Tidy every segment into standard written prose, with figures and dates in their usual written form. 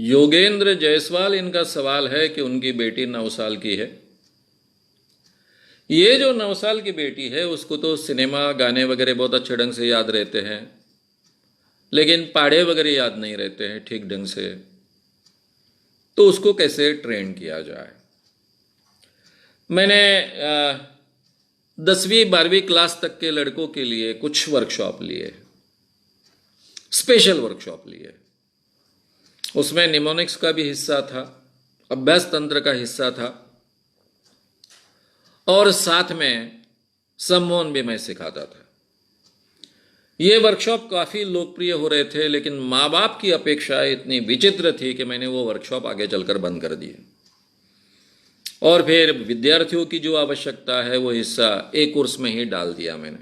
योगेंद्र जायसवाल, इनका सवाल है कि उनकी बेटी 9 साल की है। ये जो 9 साल की बेटी है उसको तो सिनेमा गाने वगैरह बहुत अच्छे ढंग से याद रहते हैं, लेकिन पाढ़े वगैरह याद नहीं रहते हैं ठीक ढंग से। तो उसको कैसे ट्रेन किया जाए? मैंने 10वीं 12वीं क्लास तक के लड़कों के लिए कुछ वर्कशॉप लिए, स्पेशल वर्कशॉप लिए। उसमें निमोनिक्स का भी हिस्सा था, अभ्यास तंत्र का हिस्सा था, और साथ में सम्मोहन भी मैं सिखाता था। ये वर्कशॉप काफ़ी लोकप्रिय हो रहे थे, लेकिन माँ बाप की अपेक्षाएं इतनी विचित्र थी कि मैंने वो वर्कशॉप आगे चलकर बंद कर दिए। और फिर विद्यार्थियों की जो आवश्यकता है वो हिस्सा एक कोर्स में ही डाल दिया मैंने।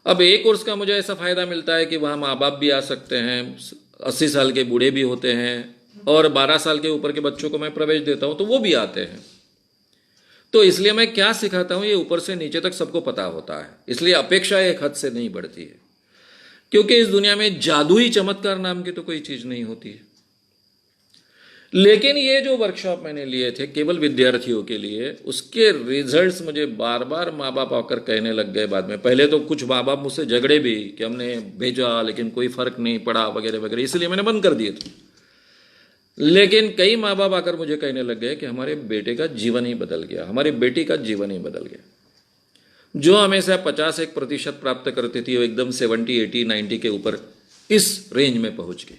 अब एक कोर्स का मुझे ऐसा फ़ायदा मिलता है कि वहाँ माँ बाप भी आ सकते हैं, 80 साल के बूढ़े भी होते हैं, और 12 साल के ऊपर के बच्चों को मैं प्रवेश देता हूँ तो वो भी आते हैं। तो इसलिए मैं क्या सिखाता हूँ ये ऊपर से नीचे तक सबको पता होता है, इसलिए अपेक्षा एक हद से नहीं बढ़ती है, क्योंकि इस दुनिया में जादुई चमत्कार नाम की तो कोई चीज़ नहीं होती है। लेकिन ये जो वर्कशॉप मैंने लिए थे केवल विद्यार्थियों के लिए, उसके रिजल्ट्स मुझे बार बार माँ बाप आकर कहने लग गए बाद में। पहले तो कुछ माँ बाप मुझसे झगड़े भी कि हमने भेजा लेकिन कोई फ़र्क नहीं पड़ा वगैरह वगैरह, इसलिए मैंने बंद कर दिए थे। लेकिन कई माँ बाप आकर मुझे कहने लग गए कि हमारे बेटे का जीवन ही बदल गया, हमारी बेटी का जीवन ही बदल गया। जो हमेशा 51% प्राप्त करती थी वो एकदम 70, 80, 90 के ऊपर इस रेंज में पहुंच गई।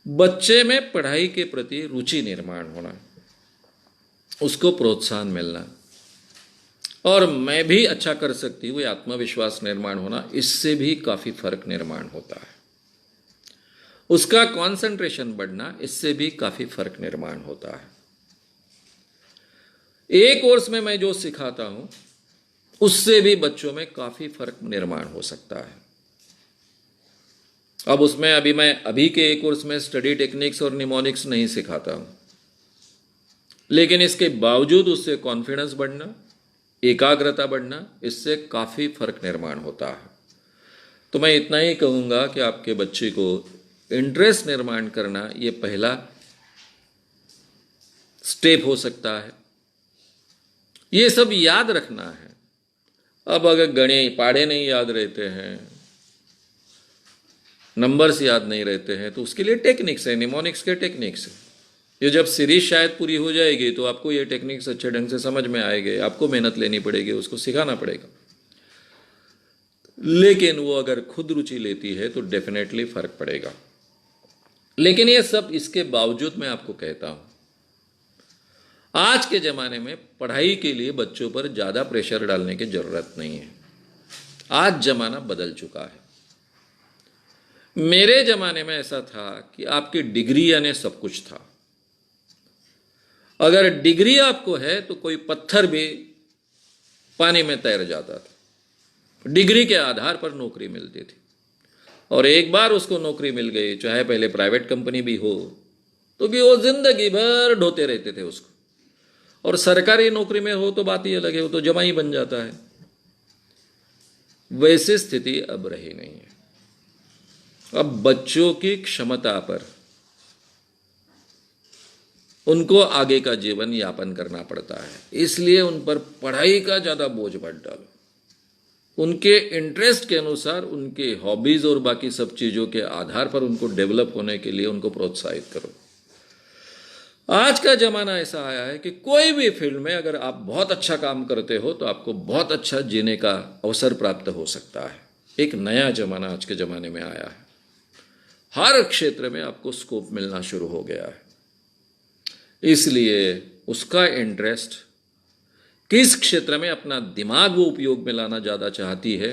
बच्चे में पढ़ाई के प्रति रुचि निर्माण होना, उसको प्रोत्साहन मिलना, और मैं भी अच्छा कर सकती हूँ, ये आत्मविश्वास निर्माण होना, इससे भी काफ़ी फर्क निर्माण होता है। उसका कंसंट्रेशन बढ़ना, इससे भी काफ़ी फर्क निर्माण होता है। एक कोर्स में मैं जो सिखाता हूँ उससे भी बच्चों में काफ़ी फर्क निर्माण हो सकता है। अब उसमें अभी के एक कोर्स में स्टडी टेक्निक्स और निमोनिक्स नहीं सिखाता हूँ, लेकिन इसके बावजूद उससे कॉन्फिडेंस बढ़ना, एकाग्रता बढ़ना, इससे काफ़ी फर्क निर्माण होता है। तो मैं इतना ही कहूँगा कि आपके बच्चे को इंटरेस्ट निर्माण करना ये पहला स्टेप हो सकता है। ये सब याद रखना है। अब अगर गणित पाढ़े नहीं याद रहते हैं, नंबर्स याद नहीं रहते हैं, तो उसके लिए टेक्निक्स है, निमोनिक्स के टेक्निक्स है। ये जब सीरीज शायद पूरी हो जाएगी तो आपको ये टेक्निक्स अच्छे ढंग से समझ में आएंगे, आपको मेहनत लेनी पड़ेगी, उसको सिखाना पड़ेगा। लेकिन वो अगर खुद रुचि लेती है तो डेफिनेटली फर्क पड़ेगा। लेकिन ये सब इसके बावजूद मैं आपको कहता हूं, आज के ज़माने में पढ़ाई के लिए बच्चों पर ज़्यादा प्रेशर डालने की ज़रूरत नहीं है। आज ज़माना बदल चुका है। मेरे ज़माने में ऐसा था कि आपकी डिग्री यानी सब कुछ था। अगर डिग्री आपको है तो कोई पत्थर भी पानी में तैर जाता था। डिग्री के आधार पर नौकरी मिलती थी, और एक बार उसको नौकरी मिल गई, चाहे पहले प्राइवेट कंपनी भी हो, तो भी वो जिंदगी भर ढोते रहते थे उसको। और सरकारी नौकरी में हो तो बात ही अलग है, वो तो जमा ही बन जाता है। वैसी स्थिति अब रही नहीं है। अब बच्चों की क्षमता पर उनको आगे का जीवन यापन करना पड़ता है, इसलिए उन पर पढ़ाई का ज़्यादा बोझ मत डालो। उनके इंटरेस्ट के अनुसार, उनके हॉबीज़ और बाकी सब चीज़ों के आधार पर उनको डेवलप होने के लिए उनको प्रोत्साहित करो। आज का ज़माना ऐसा आया है कि कोई भी फील्ड में अगर आप बहुत अच्छा काम करते हो तो आपको बहुत अच्छा जीने का अवसर प्राप्त हो सकता है। एक नया ज़माना आज के ज़माने में आया है। हर क्षेत्र में आपको स्कोप मिलना शुरू हो गया है, इसलिए उसका इंटरेस्ट किस क्षेत्र में अपना दिमाग वो उपयोग में लाना ज़्यादा चाहती है,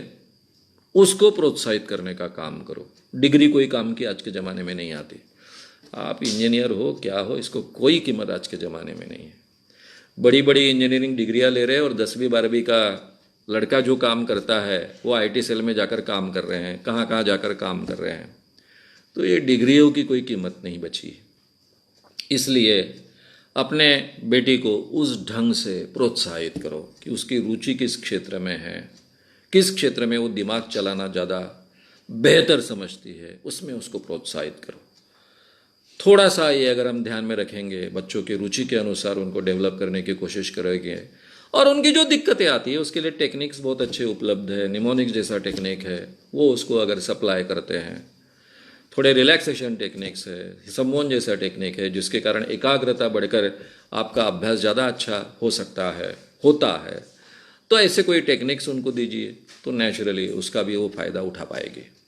उसको प्रोत्साहित करने का काम करो। डिग्री कोई काम की आज के ज़माने में नहीं आती। आप इंजीनियर हो क्या हो, इसको कोई कीमत आज के ज़माने में नहीं है। बड़ी बड़ी इंजीनियरिंग डिग्रियां ले रहे हैं, और 10वीं 12वीं का लड़का जो काम करता है वो आईटी सेल में जाकर काम कर रहे हैं, कहाँ कहाँ जाकर काम कर रहे हैं। तो ये डिग्रियों की कोई कीमत नहीं बची। इसलिए अपने बेटी को उस ढंग से प्रोत्साहित करो कि उसकी रुचि किस क्षेत्र में है, किस क्षेत्र में वो दिमाग चलाना ज़्यादा बेहतर समझती है, उसमें उसको प्रोत्साहित करो। थोड़ा सा ये अगर हम ध्यान में रखेंगे, बच्चों की रुचि के अनुसार उनको डेवलप करने की कोशिश करेंगे, और उनकी जो दिक्कतें आती है उसके लिए टेक्निक्स बहुत अच्छे उपलब्ध है, निमोनिक्स जैसा टेक्निक है, वो उसको अगर सप्लाई करते हैं, थोड़े रिलैक्सेशन टेक्निक्स है, सम्मोहन जैसा टेक्निक है, जिसके कारण एकाग्रता बढ़कर आपका अभ्यास ज़्यादा अच्छा हो सकता है, होता है, तो ऐसे कोई टेक्निक्स उनको दीजिए तो नेचुरली उसका भी वो फ़ायदा उठा पाएंगे।